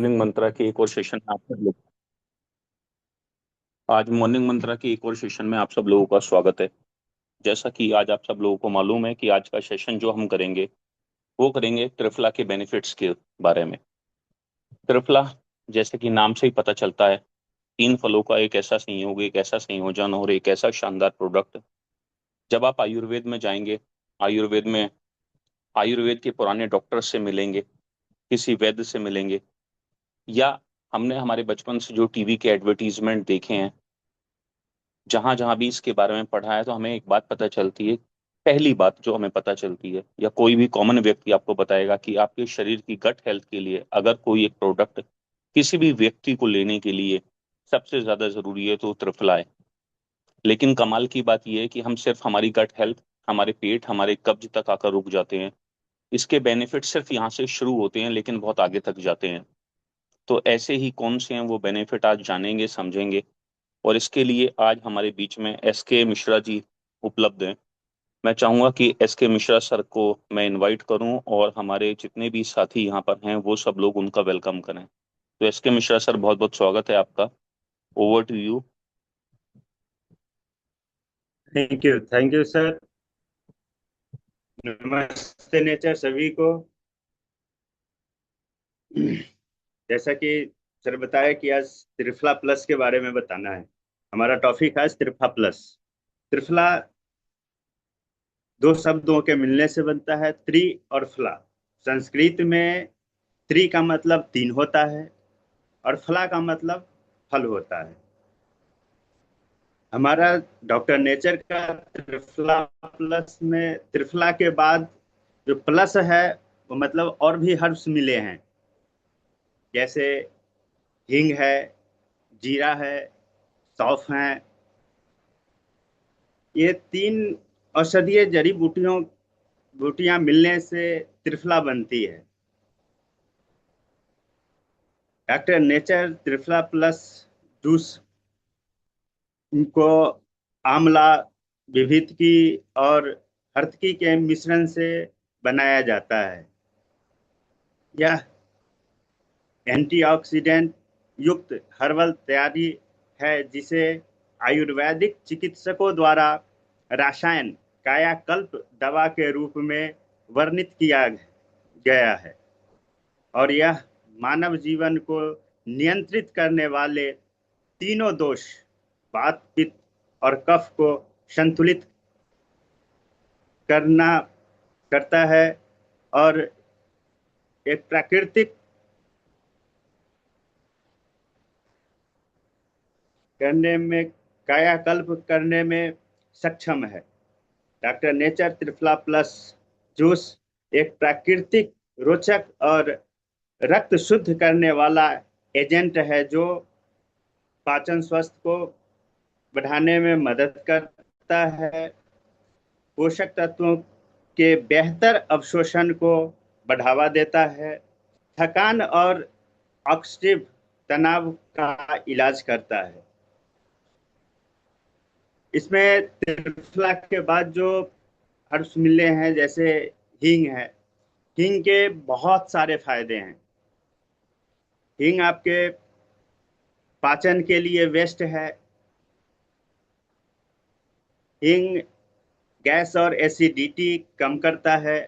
Morning मंत्रा के एक और सेशन में आप सब लोग आज मॉर्निंग मंत्रा के एक और सेशन में आप सब लोगों का स्वागत है। जैसा कि आज आप सब लोगों को मालूम है कि आज का सेशन जो हम करेंगे वो करेंगे त्रिफला के बेनिफिट्स के बारे में। त्रिफला जैसे कि नाम से ही पता चलता है, तीन फलों का एक ऐसा संयोग, एक ऐसा संयोजन और एक ऐसा शानदार प्रोडक्ट। जब आप आयुर्वेद में जाएंगे, आयुर्वेद में आयुर्वेद के पुराने डॉक्टर से मिलेंगे, किसी वैद्य से मिलेंगे, या हमने हमारे बचपन से जो टीवी के एडवर्टीजमेंट देखे हैं, जहां जहां भी इसके बारे में पढ़ा है, तो हमें एक बात पता चलती है। पहली बात जो हमें पता चलती है, या कोई भी कॉमन व्यक्ति आपको बताएगा कि आपके शरीर की गट हेल्थ के लिए अगर कोई एक प्रोडक्ट किसी भी व्यक्ति को लेने के लिए सबसे ज्यादा जरूरी है तो त्रिफला है। लेकिन कमाल की बात यह है कि हम सिर्फ हमारी गट हेल्थ, हमारे पेट, हमारे कब्ज तक आकर रुक जाते हैं। इसके बेनिफिट सिर्फ यहाँ से शुरू होते हैं लेकिन बहुत आगे तक जाते हैं। तो ऐसे ही कौन से हैं वो बेनिफिट, आज जानेंगे, समझेंगे। और इसके लिए आज हमारे बीच में एस के मिश्रा जी उपलब्ध हैं। मैं चाहूंगा कि एस के मिश्रा सर को मैं इनवाइट करूं और हमारे जितने भी साथी यहाँ पर हैं वो सब लोग उनका वेलकम करें। तो एस के मिश्रा सर, बहुत बहुत स्वागत है आपका। Over to you. Thank you sir. नमस्ते नेचर सभी को। जैसा कि सर बताया कि आज त्रिफला प्लस के बारे में बताना है। हमारा टॉपिक है आज त्रिफला प्लस। त्रिफला दो शब्दों के मिलने से बनता है, त्रि और फला। संस्कृत में त्रि का मतलब तीन होता है और फला का मतलब फल होता है। हमारा डॉक्टर नेचर का त्रिफला प्लस में त्रिफला के बाद जो प्लस है वो मतलब और भी हर्ब्स मिले हैं, जैसे हींग है, जीरा है, सौंफ है। ये तीन औषधीय जड़ी बूटियां मिलने से त्रिफला बनती है। Doctor nature triphala plus juice को आंवला, विभित और हर्तकी के मिश्रण से बनाया जाता है। यह एंटीऑक्सीडेंट युक्त हर्बल तैयारी है जिसे आयुर्वेदिक चिकित्सकों द्वारा रसायन कायाकल्प दवा के रूप में वर्णित किया गया है, और यह मानव जीवन को नियंत्रित करने वाले तीनों दोष, वात, पित्त और कफ को संतुलित करना करता है, और एक प्राकृतिक करने में कायाकल्प करने में सक्षम है। Doctor nature triphala plus juice एक प्राकृतिक, रोचक और रक्त शुद्ध करने वाला एजेंट है जो पाचन स्वास्थ्य को बढ़ाने में मदद करता है, पोषक तत्वों के बेहतर अवशोषण को बढ़ावा देता है, थकान और ऑक्सीटिव तनाव का इलाज करता है। इसमें त्रिफला के बाद जो हर्ब्स मिले हैं, जैसे हींग है। हींग के बहुत सारे फायदे हैं। हींग आपके पाचन के लिए बेस्ट है। हींग गैस और एसिडिटी कम करता है,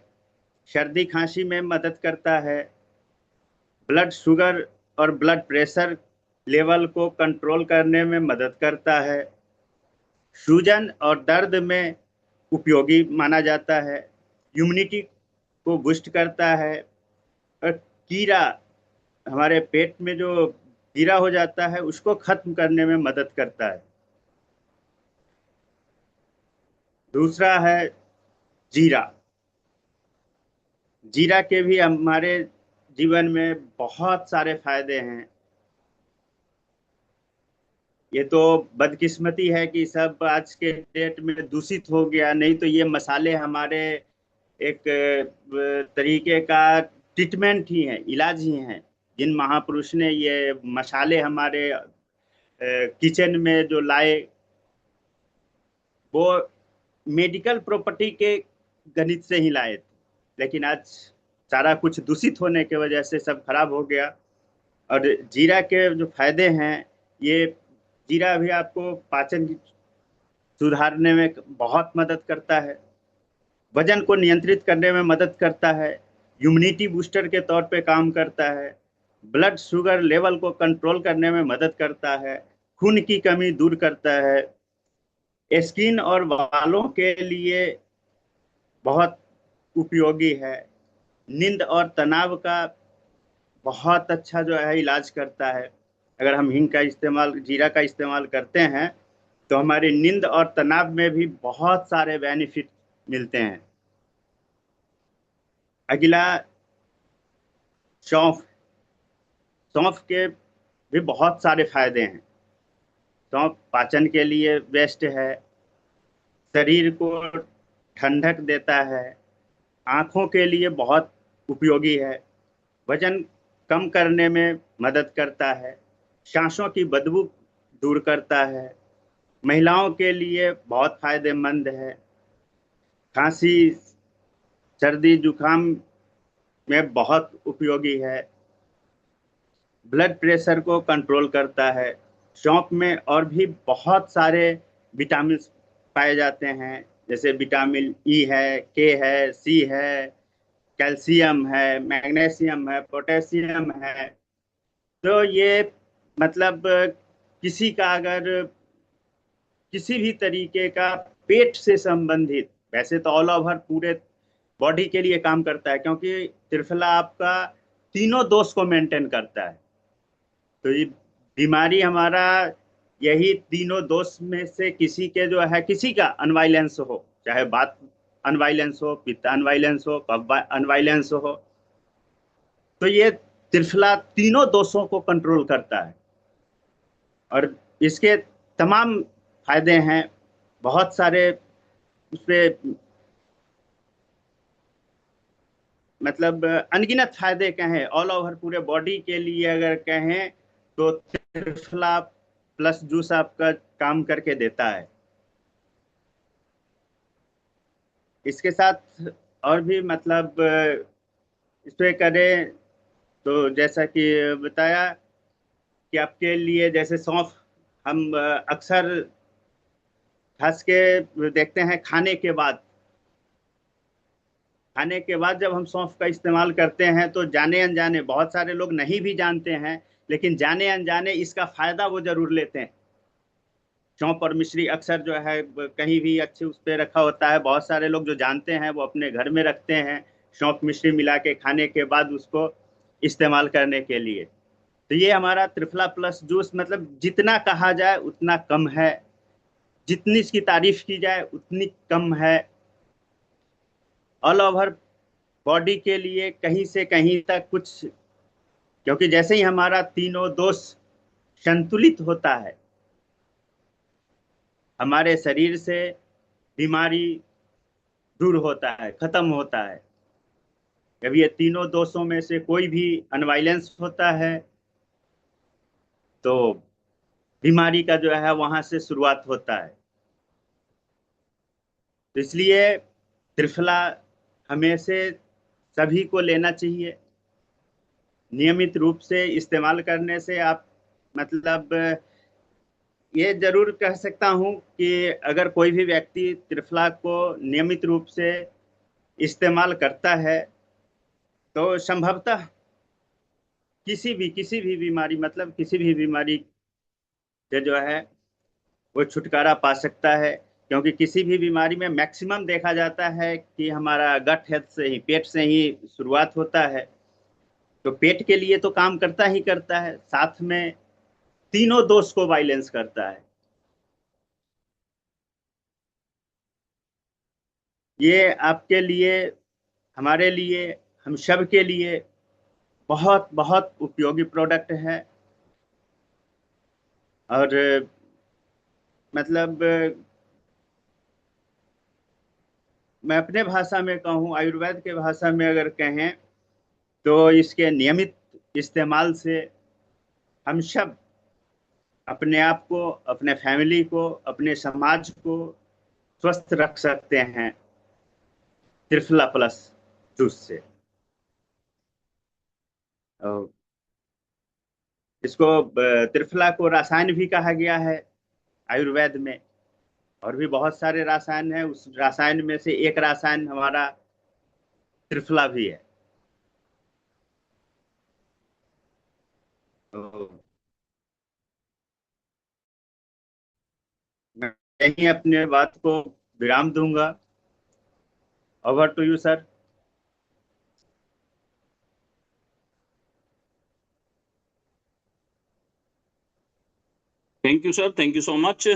सर्दी खांसी में मदद करता है, ब्लड शुगर और ब्लड प्रेशर लेवल को कंट्रोल करने में मदद करता है, सूजन और दर्द में उपयोगी माना जाता है, इम्यूनिटी को बूस्ट करता है, और कीड़ा, हमारे पेट में जो कीड़ा हो जाता है उसको खत्म करने में मदद करता है। दूसरा है जीरा। जीरा के भी हमारे जीवन में बहुत सारे फायदे हैं। ये तो बदकिस्मती है कि सब आज के डेट में दूषित हो गया, नहीं तो ये मसाले हमारे एक तरीके का ट्रीटमेंट ही है, इलाज ही है। जिन महापुरुष ने ये मसाले हमारे किचन में जो लाए, वो मेडिकल प्रॉपर्टी के गणित से ही लाए थे। लेकिन आज सारा कुछ दूषित होने की वजह से सब खराब हो गया, और जीरा के जो फायदे हैं, ये जीरा भी आपको पाचन सुधारने में बहुत मदद करता है, वजन को नियंत्रित करने में मदद करता है, इम्यूनिटी बूस्टर के तौर पे काम करता है, ब्लड शुगर लेवल को कंट्रोल करने में मदद करता है, खून की कमी दूर करता है, स्किन और बालों के लिए बहुत उपयोगी है, नींद और तनाव का बहुत अच्छा जो है इलाज करता है। अगर हम हींग का इस्तेमाल, जीरा का इस्तेमाल करते हैं तो हमारी नींद और तनाव में भी बहुत सारे बेनिफिट मिलते हैं। अगला, सौंफ। सौंफ के भी बहुत सारे फायदे हैं। सौंफ पाचन के लिए बेस्ट है, शरीर को ठंडक देता है, आंखों के लिए बहुत उपयोगी है, वजन कम करने में मदद करता है, सांसों की बदबू दूर करता है, महिलाओं के लिए बहुत फायदेमंद है, खांसी सर्दी जुकाम में बहुत उपयोगी है, ब्लड प्रेशर को कंट्रोल करता है। सौंफ में और भी बहुत सारे विटामिन पाए जाते हैं, जैसे विटामिन ई है, के है, सी है, कैल्शियम है, मैग्नीशियम है, पोटेशियम है। तो ये मतलब किसी का अगर किसी भी तरीके का पेट से संबंधित, वैसे तो ऑल ओवर पूरे बॉडी के लिए काम करता है, क्योंकि त्रिफला आपका तीनों दोष को मेंटेन करता है। तो ये बीमारी हमारा यही तीनों दोष में से किसी के जो है, किसी का अनवाइलेंस हो, चाहे बात अनवाइलेंस हो, पित्त अनवाइलेंस हो, कफ अनवाइलेंस हो, तो ये त्रिफला तीनों दोषों को कंट्रोल करता है। और इसके तमाम फायदे हैं, बहुत सारे उसपे मतलब अनगिनत फायदे कहें, ऑल ओवर पूरे बॉडी के लिए अगर कहें तो त्रिफला प्लस जूस आपका काम करके देता है। इसके साथ और भी मतलब इस पे करें तो जैसा कि बताया कि आपके लिए जैसे सौंफ हम अक्सर खास के देखते हैं खाने के बाद जब हम सौंफ का इस्तेमाल करते हैं तो जाने अनजाने, बहुत सारे लोग नहीं भी जानते हैं, लेकिन जाने अनजाने इसका फायदा वो जरूर लेते हैं। सौंफ और मिश्री अक्सर जो है कहीं भी अच्छे उस पे रखा होता है, बहुत सारे लोग जो जानते हैं वो अपने घर में रखते हैं, सौंफ मिश्री मिला के खाने के बाद उसको इस्तेमाल करने के लिए। तो ये हमारा त्रिफला प्लस जूस मतलब जितना कहा जाए उतना कम है, जितनी इसकी तारीफ की जाए उतनी कम है। ऑल ओवर बॉडी के लिए कहीं से कहीं तक कुछ, क्योंकि जैसे ही हमारा तीनों दोष संतुलित होता है, हमारे शरीर से बीमारी दूर होता है, खत्म होता है। जब ये तीनों दोषों में से कोई भी अनवाइलेंस होता है तो बीमारी का जो है वहां से शुरुआत होता है। तो इसलिए त्रिफला हमें से सभी को लेना चाहिए। नियमित रूप से इस्तेमाल करने से आप मतलब ये जरूर कह सकता हूं कि अगर कोई भी व्यक्ति त्रिफला को नियमित रूप से इस्तेमाल करता है तो संभवतः किसी भी बीमारी, मतलब किसी भी बीमारी से जो है वो छुटकारा पा सकता है। क्योंकि किसी भी बीमारी में मैक्सिमम देखा जाता है कि हमारा गट हेल्थ से ही, पेट से ही शुरुआत होता है। तो पेट के लिए तो काम करता ही करता है, साथ में तीनों दोष को बैलेंस करता है। ये आपके लिए, हमारे लिए, हम सब के लिए बहुत बहुत उपयोगी प्रोडक्ट है। और मतलब मैं अपने भाषा में कहूँ, आयुर्वेद के भाषा में अगर कहें तो इसके नियमित इस्तेमाल से हम सब अपने आप को, अपने फैमिली को, अपने समाज को स्वस्थ रख सकते हैं त्रिफला प्लस जूस से। इसको त्रिफला को रसायन भी कहा गया है आयुर्वेद में। और भी बहुत सारे रसायन हैं, उस रसायन में से एक रसायन हमारा त्रिफला भी है। तो मैं यही अपने बात को विराम दूंगा। Over to you sir. Thank you sir, thank you so much.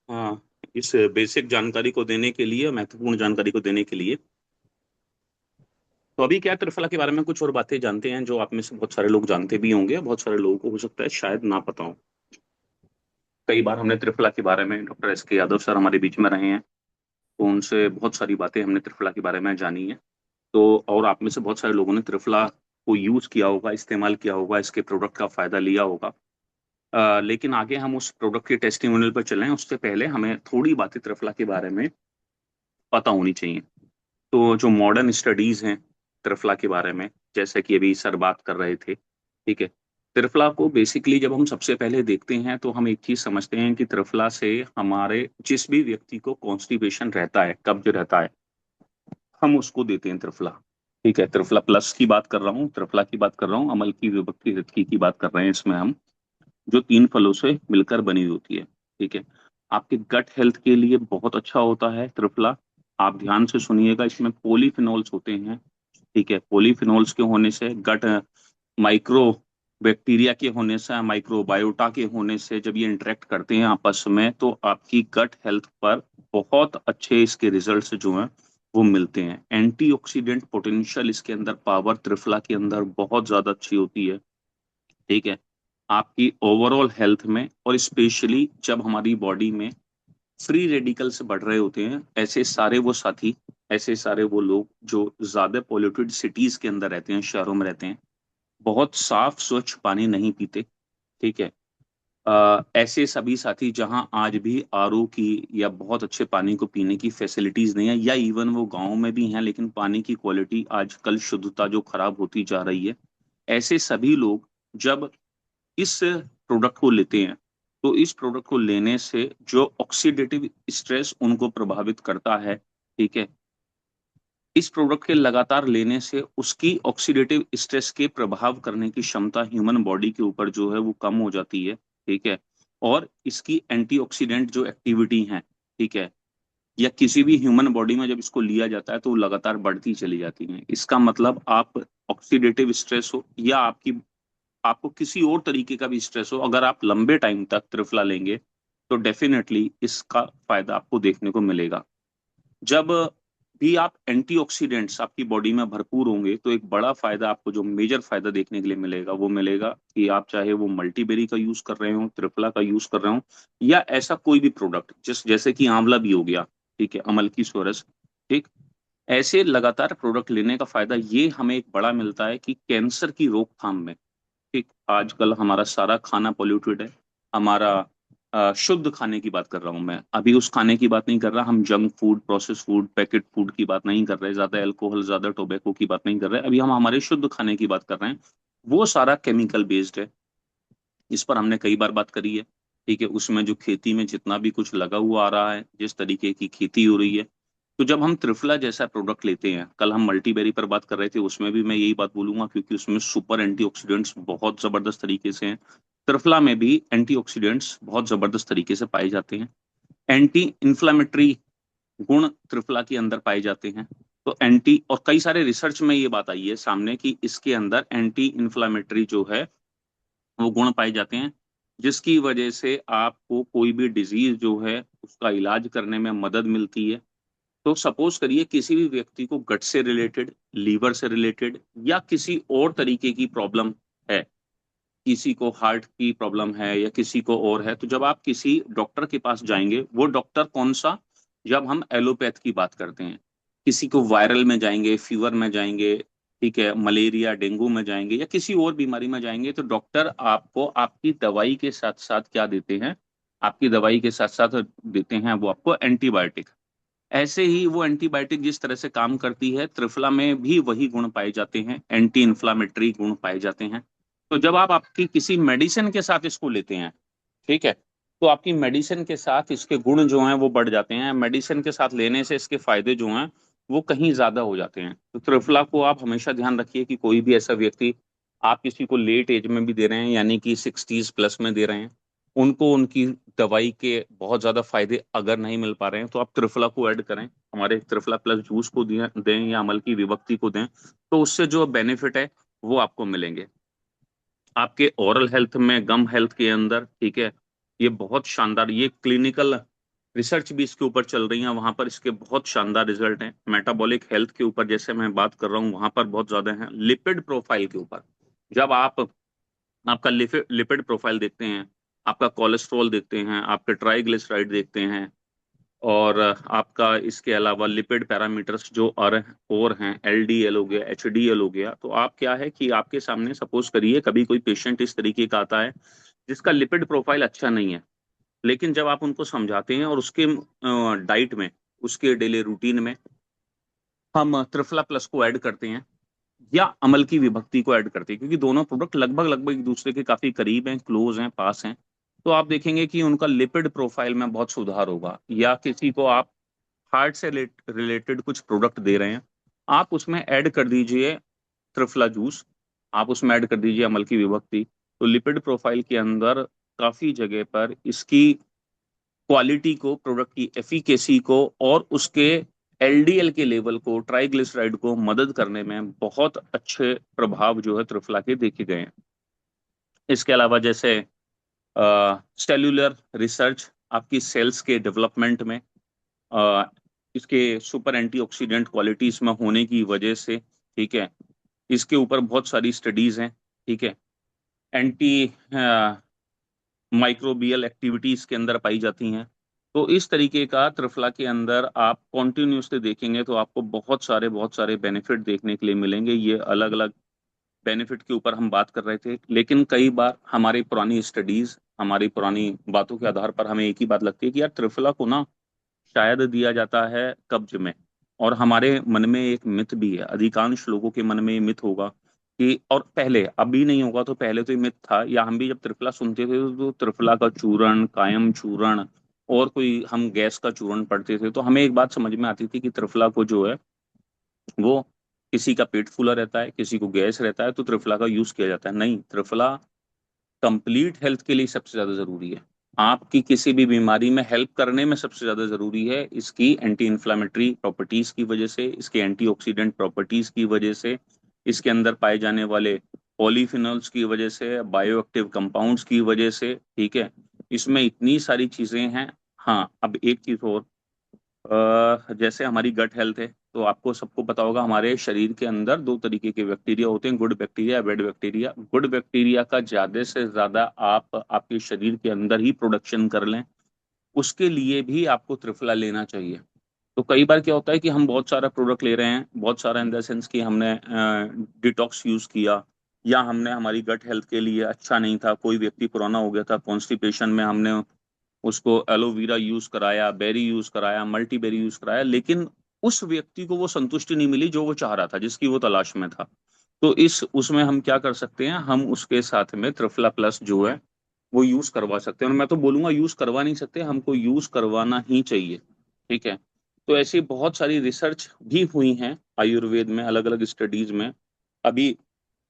हाँ, इस बेसिक जानकारी को देने के लिए, महत्वपूर्ण जानकारी को देने के लिए। तो अभी क्या है, त्रिफला के बारे में कुछ और बातें जानते हैं जो आप में से बहुत सारे लोग जानते भी होंगे, बहुत सारे लोगों को हो सकता है शायद ना पता हो। कई बार हमने त्रिफला के बारे में, doctor S K Yadav sir हमारे बीच में रहे हैं, तो उनसे बहुत सारी बातें हमने त्रिफला के बारे में जानी है। तो और आप में से बहुत सारे लोगों ने त्रिफला को यूज किया होगा, इस्तेमाल किया होगा, इसके प्रोडक्ट का फायदा लिया होगा। लेकिन आगे हम उस प्रोडक्ट के टेस्टिमोनियल पर चलें उससे पहले हमें थोड़ी बातें त्रिफला के बारे में पता होनी चाहिए। तो जो मॉडर्न स्टडीज हैं त्रिफला के बारे में, जैसे कि अभी सर बात कर रहे थे, ठीक है। त्रिफला को बेसिकली जब हम सबसे पहले देखते हैं तो हम एक चीज समझते हैं कि त्रिफला से हमारे जिस भी व्यक्ति को कॉन्स्टिपेशन रहता है, कब्ज रहता है, हम उसको देते हैं त्रिफला। ठीक है, त्रिफला प्लस की बात कर रहा हूँ, त्रिफला की बात कर रहा हूँ, अमल की, विभक्ति, रिक्ति की बात कर रहे हैं इसमें हम, जो तीन फलों से मिलकर बनी होती है। ठीक है, आपके गट हेल्थ के लिए बहुत अच्छा होता है त्रिफला। आप ध्यान से सुनिएगा, इसमें पॉलीफिनोल्स होते हैं। ठीक है, पॉलीफिनोल्स के होने से गट माइक्रो बैक्टीरिया के होने से, माइक्रोबायोटा के होने से जब ये इंटरेक्ट करते हैं आपस में तो आपकी गट हेल्थ पर बहुत अच्छे इसके रिजल्ट्स जो हैं वो मिलते हैं। एंटीऑक्सीडेंट पोटेंशियल इसके अंदर, पावर त्रिफला के अंदर बहुत ज्यादा अच्छी होती है। ठीक है, आपकी ओवरऑल हेल्थ में, और स्पेशली जब हमारी बॉडी में फ्री रेडिकल्स बढ़ रहे होते हैं, ऐसे सारे वो साथी, ऐसे सारे वो लोग जो ज्यादा पॉल्यूटेड सिटीज के अंदर रहते हैं, शहरों में रहते हैं, बहुत साफ स्वच्छ पानी नहीं पीते। ठीक है, ऐसे सभी साथी जहां आज भी आरओ की या बहुत अच्छे पानी को पीने की फैसिलिटीज नहीं है, या इवन वो गांव में भी हैं लेकिन पानी की क्वालिटी आजकल, शुद्धता जो खराब होती जा रही है, ऐसे सभी लोग जब इस प्रोडक्ट को लेते हैं तो इस प्रोडक्ट को लेने से जो ऑक्सीडेटिव स्ट्रेस उनको प्रभावित करता है, ठीक है, इस प्रोडक्ट के लगातार लेने से उसकी ऑक्सीडेटिव स्ट्रेस के प्रभाव करने की क्षमता ह्यूमन बॉडी के ऊपर जो है वो कम हो जाती है। ठीक है, और इसकी एंटीऑक्सीडेंट जो एक्टिविटी है, ठीक है, या किसी भी ह्यूमन बॉडी में जब इसको लिया जाता है तो वो लगातार बढ़ती चली जाती है। इसका मतलब आप ऑक्सीडेटिव स्ट्रेस हो या आपकी, आपको किसी और तरीके का भी स्ट्रेस हो, अगर आप लंबे टाइम तक त्रिफला लेंगे तो डेफिनेटली इसका फायदा आपको देखने को मिलेगा। जब भी आप एंटीऑक्सीडेंट्स आपकी बॉडी में भरपूर होंगे तो एक बड़ा फायदा आपको, जो मेजर फायदा देखने के लिए मिलेगा, वो मिलेगा कि आप चाहे वो मल्टीबेरी का यूज कर रहे हो, त्रिफला का यूज कर रहे हो, या ऐसा कोई भी प्रोडक्ट जैसे कि आंवला भी हो गया, ठीक है, अमल की सोरस, ठीक, ऐसे लगातार प्रोडक्ट लेने का फायदा ये हमें एक बड़ा मिलता है कि कैंसर की रोकथाम में, ठीक, आजकल हमारा सारा खाना पोल्यूटेड है, हमारा शुद्ध खाने की बात कर रहा हूं मैं, अभी उस खाने की बात नहीं कर रहा, हम junk food, process food, packet food की बात नहीं कर रहे, ज्यादा अल्कोहल, ज्यादा टोबैको की बात नहीं कर रहे, अभी हम हमारे शुद्ध खाने की बात कर रहे हैं। वो सारा केमिकल बेस्ड है, इस पर हमने कई बार बात करी है। ठीक है, उसमें जो खेती में जितना भी कुछ लगा हुआ आ रहा है, जिस तरीके की खेती हो रही है, तो जब हम त्रिफला जैसा प्रोडक्ट लेते हैं, कल हम मल्टीबेरी पर बात कर रहे थे, उसमें भी मैं यही बात बोलूंगा क्योंकि उसमें सुपर एंटीऑक्सीडेंट्स बहुत जबरदस्त तरीके से हैं। त्रिफला में भी एंटीऑक्सीडेंट्स बहुत जबरदस्त तरीके से पाए जाते हैं। एंटी इन्फ्लामेटरी गुण त्रिफला के अंदर पाए जाते हैं। तो एंटी, और कई सारे रिसर्च में ये बात आई है सामने कि इसके अंदर एंटी इन्फ्लामेटरी जो है वो गुण पाए जाते हैं, जिसकी वजह से आपको कोई भी डिजीज जो है उसका इलाज करने में मदद मिलती है। तो सपोज करिए किसी भी व्यक्ति को गट से रिलेटेड, लीवर से रिलेटेड, या किसी और तरीके की प्रॉब्लम है, किसी को हार्ट की प्रॉब्लम है या किसी को और है, तो जब आप किसी डॉक्टर के पास जाएंगे, वो डॉक्टर कौन सा, जब हम एलोपैथ की बात करते हैं, किसी को वायरल में जाएंगे, फीवर में जाएंगे, ठीक है, मलेरिया डेंगू में जाएंगे या किसी और बीमारी में जाएंगे, तो डॉक्टर आपको आपकी दवाई के साथ साथ क्या देते हैं, आपकी दवाई के साथ साथ देते हैं वो आपको एंटीबायोटिक। ऐसे ही वो एंटीबायोटिक जिस तरह से काम करती है, त्रिफला में भी वही गुण पाए जाते हैं, एंटी इन्फ्लामेटरी गुण पाए जाते हैं। तो जब आप आपकी किसी मेडिसिन के साथ इसको लेते हैं, ठीक है, तो आपकी मेडिसिन के साथ इसके गुण जो हैं वो बढ़ जाते हैं, मेडिसिन के साथ लेने से इसके फायदे जो हैं वो कहीं ज्यादा हो जाते हैं। तो त्रिफला को आप हमेशा ध्यान रखिए कि कोई भी ऐसा व्यक्ति, आप किसी को लेट एज में भी दे रहे हैं यानी कि 60s प्लस में दे रहे हैं, उनको उनकी दवाई के बहुत ज्यादा फायदे अगर नहीं मिल पा रहे हैं तो आप त्रिफला को ऐड करें, हमारे त्रिफला प्लस जूस को दें या अमल की विभक्ति को दें, तो उससे जो बेनिफिट है वो आपको मिलेंगे। आपके ओरल हेल्थ में, गम हेल्थ के अंदर, ठीक है, ये बहुत शानदार, ये क्लिनिकल रिसर्च भी इसके ऊपर चल रही है, वहां पर इसके बहुत शानदार रिजल्ट हैं। मेटाबॉलिक हेल्थ के ऊपर जैसे मैं बात कर रहा हूँ वहां पर बहुत ज्यादा है। लिपिड प्रोफाइल के ऊपर, जब आप आपका लिपिड प्रोफाइल देखते हैं, आपका कोलेस्ट्रॉल देखते हैं, आपके ट्राइग्लिसराइड देखते हैं, और आपका इसके अलावा लिपिड पैरामीटर्स जो और हैं, एलडीएल हो गया, एचडीएल हो गया, तो आप क्या है कि आपके सामने सपोज करिए कभी कोई पेशेंट इस तरीके का आता है जिसका लिपिड प्रोफाइल अच्छा नहीं है, लेकिन जब आप उनको समझाते हैं और उसके डाइट में, उसके डेली रूटीन में हम त्रिफला प्लस को ऐड करते हैं या अमल की विभक्ति को ऐड करते हैं, क्योंकि दोनों प्रोडक्ट लगभग लगभग एक दूसरे के काफी करीब हैं, क्लोज हैं, पास हैं, तो आप देखेंगे कि उनका लिपिड प्रोफाइल में बहुत सुधार होगा। या किसी को आप हार्ट से रिलेटेड कुछ प्रोडक्ट दे रहे हैं, आप उसमें ऐड कर दीजिए त्रिफला जूस, आप उसमें ऐड कर दीजिए अमल की विभक्ति, तो लिपिड प्रोफाइल के अंदर काफी जगह पर इसकी क्वालिटी को, प्रोडक्ट की एफिकेसी को और उसके एलडीएल के लेवल को, ट्राइग्लिसराइड को मदद करने में बहुत अच्छे प्रभाव जो है त्रिफला के देखे गए हैं। इसके अलावा जैसे सेल्यूलर रिसर्च, आपकी सेल्स के डेवलपमेंट में, अ, इसके सुपर एंटीऑक्सीडेंट क्वालिटीज में होने की वजह से, ठीक है, इसके ऊपर बहुत सारी स्टडीज हैं, ठीक है, एंटी माइक्रोबियल एक्टिविटीज के अंदर पाई जाती हैं। तो इस तरीके का त्रिफला के अंदर आप कॉन्टिन्यूसली देखेंगे तो आपको बहुत सारे बेनिफिट देखने के लिए मिलेंगे। ये अलग अलग बेनिफिट के ऊपर हम बात कर रहे थे, लेकिन कई बार हमारी पुरानी स्टडीज, हमारी पुरानी बातों के आधार पर हमें एक ही बात लगती है कि यार त्रिफला को ना शायद दिया जाता है कब्ज में। और हमारे मन में एक मिथ भी है, अधिकांश लोगों के मन में ये मिथ होगा कि, और पहले, अभी नहीं होगा तो पहले तो ये मिथ था, या हम भी जब त्रिफला सुनते थे तो त्रिफला का चूर्ण, कायम चूर्ण और कोई हम गैस का चूर्ण पढ़ते थे, तो हमें एक बात समझ में आती थी कि त्रिफला को जो है वो, किसी का पेट फूला रहता है, किसी को गैस रहता है तो त्रिफला का यूज किया जाता है। नहीं, त्रिफला कंप्लीट हेल्थ के लिए सबसे ज्यादा जरूरी है। आपकी किसी भी बीमारी में हेल्प करने में सबसे ज्यादा जरूरी है, इसकी एंटी इन्फ्लामेटरी प्रॉपर्टीज की वजह से, इसके एंटीऑक्सीडेंट प्रॉपर्टीज की वजह से, इसके अंदर पाए जाने वाले पॉलीफिनॉल्स की वजह से, बायोएक्टिव कंपाउंड्स की वजह से, ठीक है, इसमें इतनी सारी चीजें हैं। हाँ, अब एक चीज और, जैसे हमारी गट हेल्थ है, तो आपको सबको पता होगा हमारे शरीर के अंदर दो तरीके के बैक्टीरिया होते हैं, good bacteria, bad bacteria. Good bacteria का ज्यादा से ज्यादा आप आपके शरीर के अंदर ही प्रोडक्शन कर लें, उसके लिए भी आपको त्रिफला लेना चाहिए। तो कई बार क्या होता है कि हम बहुत सारा प्रोडक्ट ले रहे हैं, बहुत सारा इन द सेंस कि हमने डिटॉक्स यूज किया, या हमने, हमारी गट हेल्थ के लिए अच्छा नहीं था, कोई व्यक्ति पुराना हो गया था कॉन्स्टिपेशन में, हमने उसको एलोवेरा यूज कराया, बेरी यूज कराया, मल्टी बेरी यूज कराया, लेकिन उस व्यक्ति को वो संतुष्टि नहीं मिली जो वो चाह रहा था, जिसकी वो तलाश में था। तो इस उसमें हम क्या कर सकते हैं, हम उसके साथ में त्रिफला प्लस जो है वो यूज करवा सकते हैं, और मैं तो बोलूंगा यूज करवा नहीं सकते, हमको यूज करवाना ही चाहिए, ठीक है। तो ऐसी बहुत सारी रिसर्च भी हुई हैं आयुर्वेद में, अलग अलग स्टडीज में। अभी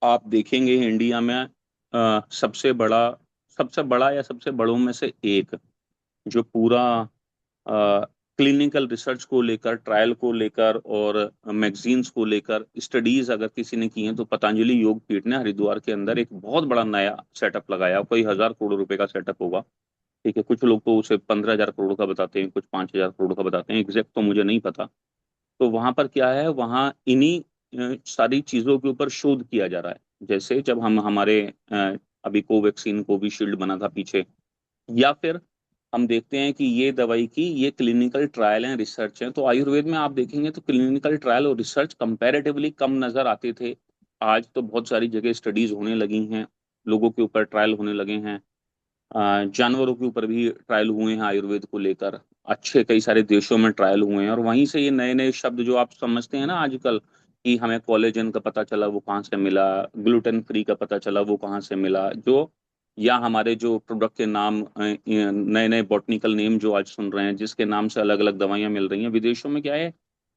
आप देखेंगे इंडिया में सबसे बड़ा या सबसे बड़ों में से एक, जो पूरा क्लिनिकल रिसर्च को लेकर, ट्रायल को लेकर और मैगजीन्स को लेकर स्टडीज अगर किसी ने की हैं, तो पतंजलि योग पीठ ने हरिद्वार के अंदर एक बहुत बड़ा नया सेटअप लगाया, कोई 1,000 करोड़ रुपए का सेटअप होगा, ठीक है। कुछ लोग तो उसे 15,000 करोड़ का बताते हैं, कुछ 5,000 करोड़ का बताते हैं, एग्जैक्ट तो मुझे नहीं पता। तो वहां पर क्या है, वहाँ इन्हीं सारी चीजों के ऊपर शोध किया जा रहा है। जैसे जब हम हमारे अभी कोवैक्सीन, कोविशील्ड बना था पीछे, या फिर हम देखते हैं कि ये दवाई की ये क्लिनिकल ट्रायल है, रिसर्च है, तो आयुर्वेद में आप देखेंगे तो क्लिनिकल ट्रायल और रिसर्च कंपैरेटिवली कम नजर आते थे। आज तो बहुत सारी जगह स्टडीज होने लगी हैं, लोगों के ऊपर ट्रायल होने लगे हैं, जानवरों के ऊपर भी ट्रायल हुए हैं आयुर्वेद को लेकर, अच्छे कई सारे देशों में ट्रायल हुए हैं, और वहीं से ये नए नए शब्द जो आप समझते हैं ना आजकल, कि हमें कोलेजन का पता चला वो कहाँ से मिला, ग्लूटेन फ्री का पता चला वो कहाँ से मिला, जो या हमारे जो प्रोडक्ट के नाम नए नए बॉटनिकल नेम जो आज सुन रहे हैं जिसके नाम से अलग अलग दवाइयां मिल रही हैं विदेशों में, क्या है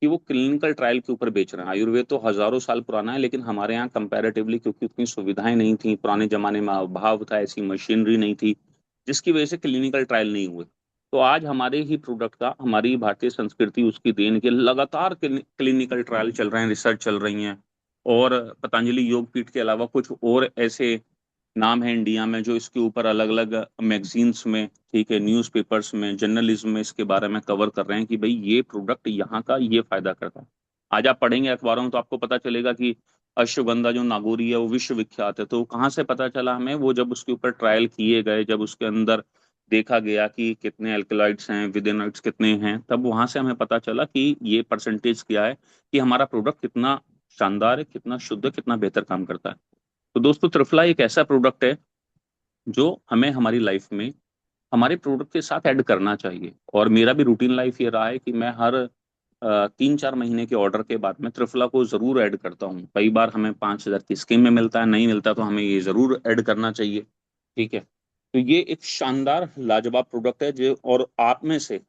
कि वो क्लिनिकल ट्रायल के ऊपर बेच रहे हैं। आयुर्वेद तो हजारों साल पुराना है, लेकिन हमारे यहाँ कंपैरेटिवली क्योंकि उतनी सुविधाएं नहीं थी, पुराने जमाने में अभाव था, ऐसी मशीनरी नहीं थी, जिसकी वजह से क्लिनिकल ट्रायल नहीं हुए। तो आज हमारे ही प्रोडक्ट का, हमारी भारतीय संस्कृति उसकी देन के लगातार क्लिनिकल ट्रायल चल रहे हैं, रिसर्च चल रही हैं। और पतंजलि योगपीठ के अलावा कुछ और ऐसे नाम है इंडिया में जो इसके ऊपर अलग अलग मैगजीन्स में, ठीक है, न्यूज़पेपर्स में, जर्नलिज्म में इसके बारे में कवर कर रहे हैं कि भाई ये प्रोडक्ट यहाँ का ये फायदा करता है। आज आप पढ़ेंगे अखबारों में तो आपको पता चलेगा कि अश्वगंधा जो नागौरी है वो विश्वविख्यात है। तो कहाँ से पता चला हमें? वो जब उसके ऊपर ट्रायल किए गए, जब उसके अंदर देखा गया कि कितने एल्कलॉइड्स हैं, विदेनॉइड्स कितने हैं, तब वहां से हमें पता चला कि ये परसेंटेज क्या है, कि हमारा प्रोडक्ट कितना शानदार है, कितना शुद्ध है, कितना बेहतर काम करता है। तो दोस्तों, त्रिफला एक ऐसा प्रोडक्ट है जो हमें हमारी लाइफ में हमारे प्रोडक्ट के साथ ऐड करना चाहिए। और मेरा भी रूटीन लाइफ ये रहा है कि मैं हर 3-4 महीने के ऑर्डर के बाद में त्रिफला को जरूर ऐड करता हूँ। कई बार हमें 5,000 की स्कीम में मिलता है, नहीं मिलता तो हमें ये जरूर ऐड करना चाहिए। ठीक है, तो ये एक शानदार लाजवाब प्रोडक्ट है जो, और आप में से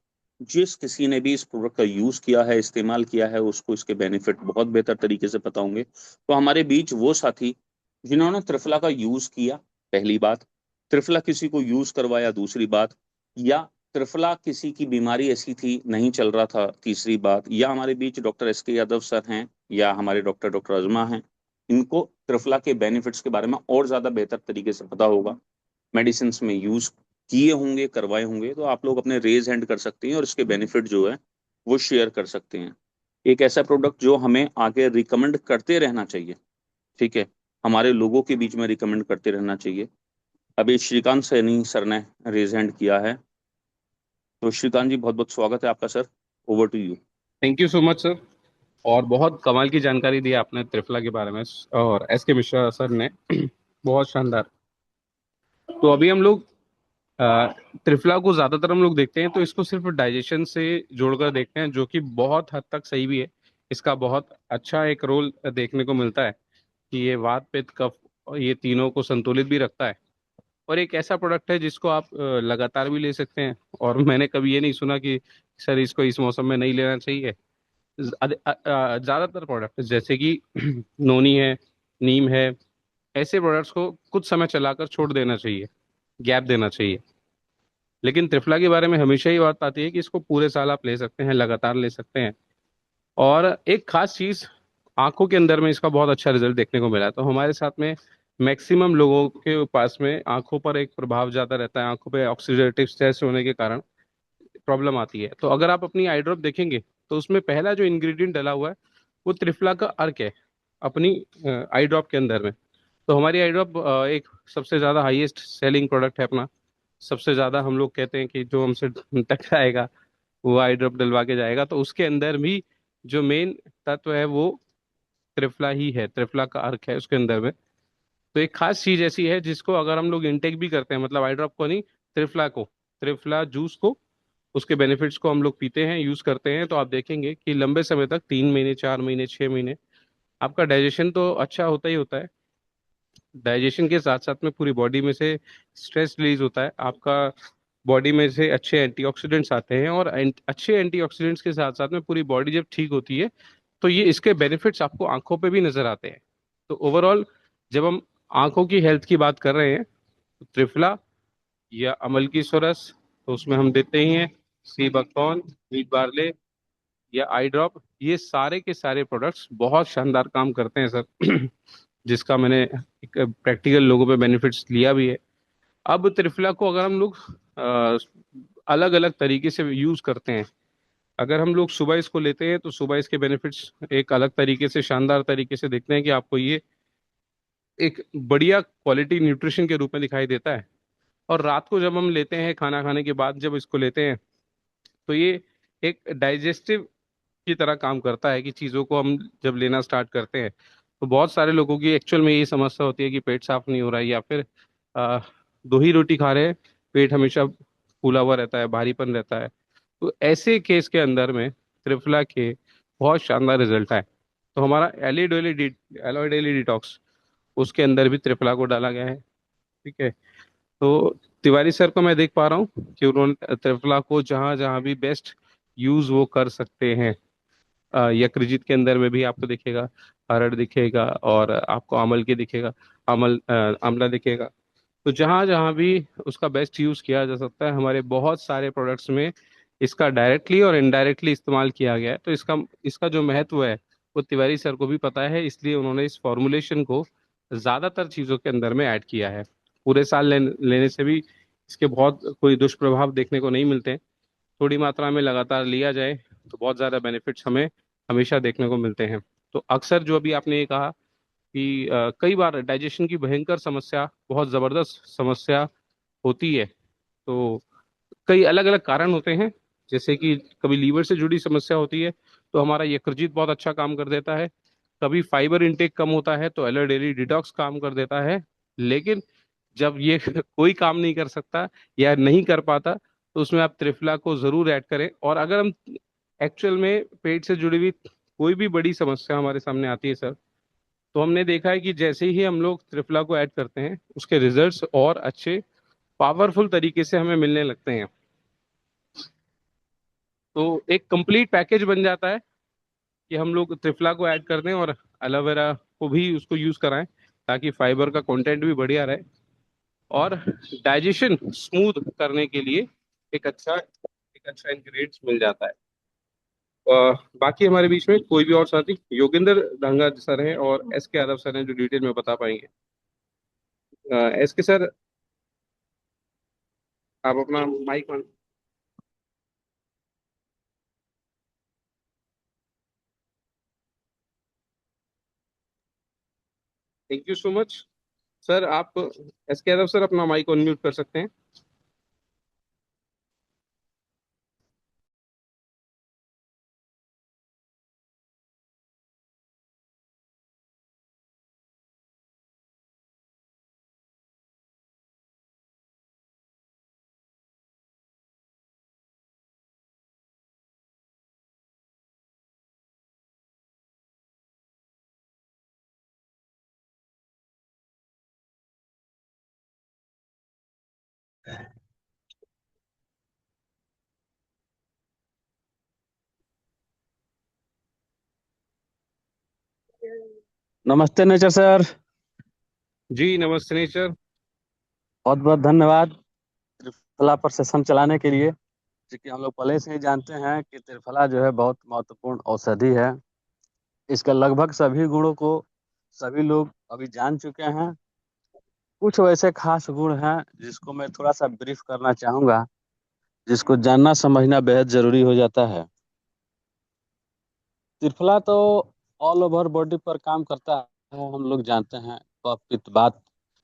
जिस किसी ने भी इस प्रोडक्ट का यूज किया है, इस्तेमाल किया है, उसको इसके बेनिफिट बहुत बेहतर तरीके से पता होंगे। तो हमारे बीच वो साथी जिन्होंने त्रिफला का यूज किया, पहली बात, त्रिफला किसी को यूज करवाया, दूसरी बात, या त्रिफला किसी की बीमारी ऐसी थी नहीं चल रहा था, तीसरी बात, या हमारे बीच डॉक्टर SK यादव सर हैं, या हमारे डॉक्टर अजमा हैं, इनको त्रिफला के बेनिफिट्स के बारे में और ज्यादा बेहतर तरीके से पता होगा, मेडिसिन में यूज किए होंगे, करवाए होंगे। तो आप लोग अपने रेज हैंड कर सकते हैं और इसके बेनिफिट जो है वो शेयर कर सकते हैं। एक ऐसा प्रोडक्ट जो हमें आगे रिकमेंड करते रहना चाहिए, ठीक है, हमारे लोगों के बीच में रिकमेंड करते रहना चाहिए। अभी श्रीकांत सैनी सर ने रेज हैंड किया है, तो श्रीकांत जी बहुत बहुत स्वागत है आपका sir, over to you. Thank you so much sir. और बहुत कमाल की जानकारी दी आपने त्रिफला के बारे में, और SK मिश्रा सर ने बहुत शानदार। तो अभी हम लोग त्रिफला को ज़्यादातर हम लोग देखते हैं तो इसको सिर्फ डाइजेशन से जोड़कर देखते हैं, जो कि बहुत हद तक सही भी है। इसका बहुत अच्छा एक रोल देखने को मिलता है कि ये वात पित्त कफ ये तीनों को संतुलित भी रखता है। और एक ऐसा प्रोडक्ट है जिसको आप लगातार भी ले सकते हैं। और मैंने कभी ये नहीं सुना कि सर इसको इस मौसम में नहीं लेना चाहिए। ज़्यादातर प्रोडक्ट जैसे कि नोनी है, नीम है, ऐसे प्रोडक्ट्स को कुछ समय चलाकर छोड़ देना चाहिए, गैप देना चाहिए। लेकिन त्रिफला के बारे में हमेशा ही बात आती है कि इसको पूरे साल आप ले सकते हैं, लगातार ले सकते हैं। और एक खास चीज़, आंखों के अंदर में इसका बहुत अच्छा रिजल्ट देखने को मिला है। तो हमारे साथ में मैक्सिमम लोगों के पास में आंखों पर एक प्रभाव ज़्यादा रहता है, आंखों पे ऑक्सीडेटिव स्ट्रेस होने के कारण प्रॉब्लम आती है। तो अगर आप अपनी आई ड्रॉप देखेंगे तो उसमें पहला जो इंग्रेडिएंट डला हुआ है वो त्रिफला का अर्क है अपनी आई ड्रॉप के अंदर में। तो हमारी आई ड्रॉप एक सबसे ज़्यादा हाईएस्ट सेलिंग प्रोडक्ट है अपना। सबसे ज़्यादा हम लोग कहते हैं कि जो हमसे टकराएगा वो आई ड्रॉप डलवा के जाएगा। तो उसके अंदर भी जो मेन तत्व है वो त्रिफला ही है, त्रिफला का अर्क है उसके अंदर में। तो एक खास चीज़ ऐसी है जिसको अगर हम लोग इंटेक भी करते हैं, मतलब आई ड्रॉप को नहीं, त्रिफला को, त्रिफला जूस को, उसके बेनिफिट्स को हम लोग पीते हैं, यूज करते हैं, तो आप देखेंगे कि लंबे समय तक 3 महीने, 4 महीने, 6 महीने आपका डाइजेशन तो अच्छा होता ही होता है। डाइजेशन के साथ साथ में पूरी बॉडी में से स्ट्रेस रिलीज होता है, आपका बॉडी में से अच्छे एंटीऑक्सीडेंट्स आते हैं। और अच्छे एंटीऑक्सीडेंट्स के साथ साथ में पूरी बॉडी जब ठीक होती है तो ये इसके बेनिफिट्स आपको आंखों पे भी नजर आते हैं। तो ओवरऑल जब हम आंखों की हेल्थ की बात कर रहे हैं तो त्रिफला या अमल की सरस, तो उसमें हम देते ही हैं सी बकथॉर्न, व्हीट बार्ले या आई ड्रॉप, ये सारे के सारे प्रोडक्ट्स बहुत शानदार काम करते हैं सर। जिसका मैंने एक प्रैक्टिकल लोगों पे बेनिफिट्स लिया भी है। अब त्रिफला को अगर हम लोग अलग अलग तरीके से यूज करते हैं, अगर हम लोग सुबह इसको लेते हैं तो सुबह इसके बेनिफिट्स एक अलग तरीके से, शानदार तरीके से देखते हैं कि आपको ये एक बढ़िया क्वालिटी न्यूट्रिशन के रूप में दिखाई देता है। और रात को जब हम लेते हैं, खाना खाने के बाद जब इसको लेते हैं, तो ये एक डाइजेस्टिव की तरह काम करता है कि चीज़ों को हम जब लेना स्टार्ट करते हैं तो बहुत सारे लोगों की एक्चुअल में ये समस्या होती है कि पेट साफ नहीं हो रहा है, या फिर आ, दो ही रोटी खा रहे हैं, पेट हमेशा फूला हुआ रहता है, भारीपन रहता है। तो ऐसे केस के अंदर में त्रिफला के बहुत शानदार रिजल्ट आए। तो हमारा एलॉइड डेली डिटॉक्स, उसके अंदर भी त्रिफला को डाला गया है। ठीक है। तो तिवारी सर को मैं देख पा रहा हूँ कि उन्होंने त्रिफला को जहाँ जहाँ भी बेस्ट यूज वो कर सकते हैं, यकृत के अंदर में भी आपको दिखेगा, हरड़ दिखेगा, और आपको अमल के दिखेगा, आंवला दिखेगा। तो जहाँ जहाँ भी उसका बेस्ट यूज किया जा सकता है, हमारे बहुत सारे प्रोडक्ट्स में इसका डायरेक्टली और इनडायरेक्टली इस्तेमाल किया गया है। तो इसका इसका जो महत्व है वो तिवारी सर को भी पता है, इसलिए उन्होंने इस फॉर्मुलेशन को ज्यादातर चीजों के अंदर में ऐड किया है। पूरे साल लेने से भी इसके बहुत कोई दुष्प्रभाव देखने को नहीं मिलते हैं। थोड़ी मात्रा में लगातार लिया जाए तो बहुत ज़्यादा बेनिफिट्स हमें हमेशा देखने को मिलते हैं। तो अक्सर जो अभी आपने ये कहा कि कई बार डाइजेशन की भयंकर समस्या, बहुत ज़बरदस्त समस्या होती है। तो कई अलग अलग कारण होते हैं, जैसे कि कभी लीवर से जुड़ी समस्या होती है तो हमारा यकृत बहुत अच्छा काम कर देता है। कभी फाइबर इंटेक कम होता है तो एलर डेली डिटॉक्स काम कर देता है। लेकिन जब ये कोई काम नहीं कर सकता या नहीं कर पाता, तो उसमें आप त्रिफला को जरूर ऐड करें। और अगर हम एक्चुअल में पेट से जुड़ी हुई कोई भी बड़ी समस्या हमारे सामने आती है सर, तो हमने देखा है कि जैसे ही हम लोग त्रिफला को ऐड करते हैं, उसके रिजल्ट्स और अच्छे पावरफुल तरीके से हमें मिलने लगते हैं। तो एक कंप्लीट पैकेज बन जाता है कि हम लोग त्रिफला को ऐड कर दें और एलोवेरा को भी उसको यूज कराएं, ताकि फाइबर का कंटेंट भी बढ़िया रहे और डाइजेशन स्मूथ करने के लिए एक अच्छा इंग्रेडिएंट्स मिल जाता है। बाकी हमारे बीच में कोई भी और साथी, योगेंद्र धांगा सर हैं और एस के यादव सर हैं, जो डिटेल में बता पाएंगे। एस के सर, आप अपना mike on. Thank you so much sir. आप एस के यादव सर अपना माइक ऑन म्यूट कर सकते हैं। नमस्ते नेचर सर। जी नमस्ते सर। बहुत बहुत धन्यवाद त्रिफला पर सेशन चलाने के लिए। क्योंकि हम लोग पहले से ही जानते हैं कि त्रिफला जो है बहुत महत्वपूर्ण औषधि है। इसके लगभग सभी गुणों को सभी लोग अभी जान चुके हैं। कुछ वैसे खास गुण हैं जिसको मैं थोड़ा सा ब्रीफ करना चाहूँगा, जिसको जानना समझना बेहद जरूरी हो जाता है। त्रिफला तो ऑल ओवर बॉडी पर काम करता है, हम लोग जानते हैं। कफ पित्त वात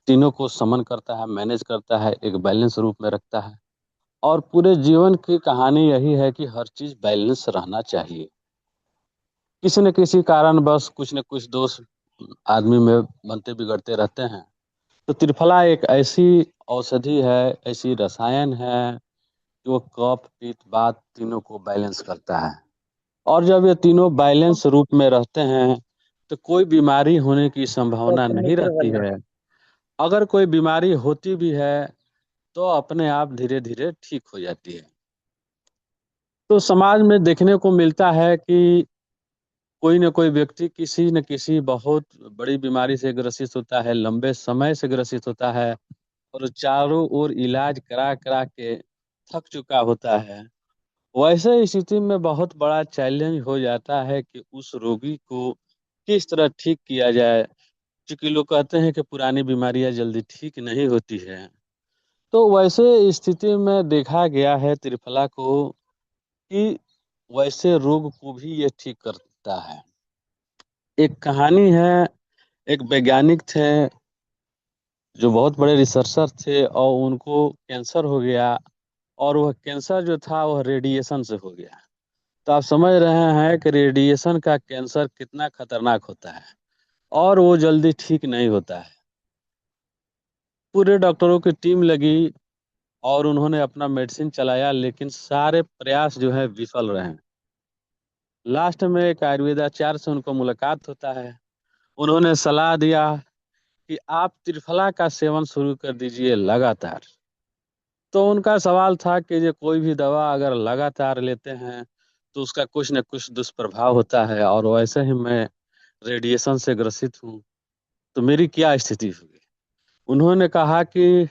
तीनों को समन करता है, मैनेज करता है, एक बैलेंस रूप में रखता है। और पूरे जीवन की कहानी यही है कि हर चीज बैलेंस रहना चाहिए। किसी न किसी कारण बस कुछ न कुछ दोष आदमी में बनते बिगड़ते रहते हैं। तो त्रिफला एक ऐसी औषधि है, ऐसी रसायन है, जो कफ पित्त वात तीनों को बैलेंस करता है। और जब ये तीनों बैलेंस रूप में रहते हैं तो कोई बीमारी होने की संभावना नहीं रहती है। अगर कोई बीमारी होती भी है तो अपने आप धीरे धीरे ठीक हो जाती है। तो समाज में देखने को मिलता है कि कोई न कोई व्यक्ति किसी न किसी बहुत बड़ी बीमारी से ग्रसित होता है, लंबे समय से ग्रसित होता है, और चारों ओर इलाज करा करा के थक चुका होता है। वैसे स्थिति में बहुत बड़ा चैलेंज हो जाता है कि उस रोगी को किस तरह ठीक किया जाए। क्योंकि लोग कहते हैं कि पुरानी बीमारियां जल्दी ठीक नहीं होती है। तो वैसे स्थिति में देखा गया है त्रिफला को कि वैसे रोग को भी ये ठीक करता है। एक कहानी है, एक वैज्ञानिक थे जो बहुत बड़े रिसर्चर थे, और उनको कैंसर हो गया। और वह कैंसर जो था वह रेडिएशन से हो गया। तो आप समझ रहे हैं कि रेडिएशन का कैंसर कितना खतरनाक होता है, और वो जल्दी ठीक नहीं होता है। पूरे डॉक्टरों की टीम लगी और उन्होंने अपना मेडिसिन चलाया, लेकिन सारे प्रयास जो है विफल रहे। लास्ट में एक आयुर्वेदाचार्य से उनको मुलाकात होता है। उन्होंने सलाह दिया कि आप त्रिफला का सेवन शुरू कर दीजिए लगातार। तो उनका सवाल था कि ये कोई भी दवा अगर लगातार लेते हैं तो उसका कुछ न कुछ दुष्प्रभाव होता है, और वैसे ही मैं रेडिएशन से ग्रसित हूँ, तो मेरी क्या स्थिति होगी। उन्होंने कहा कि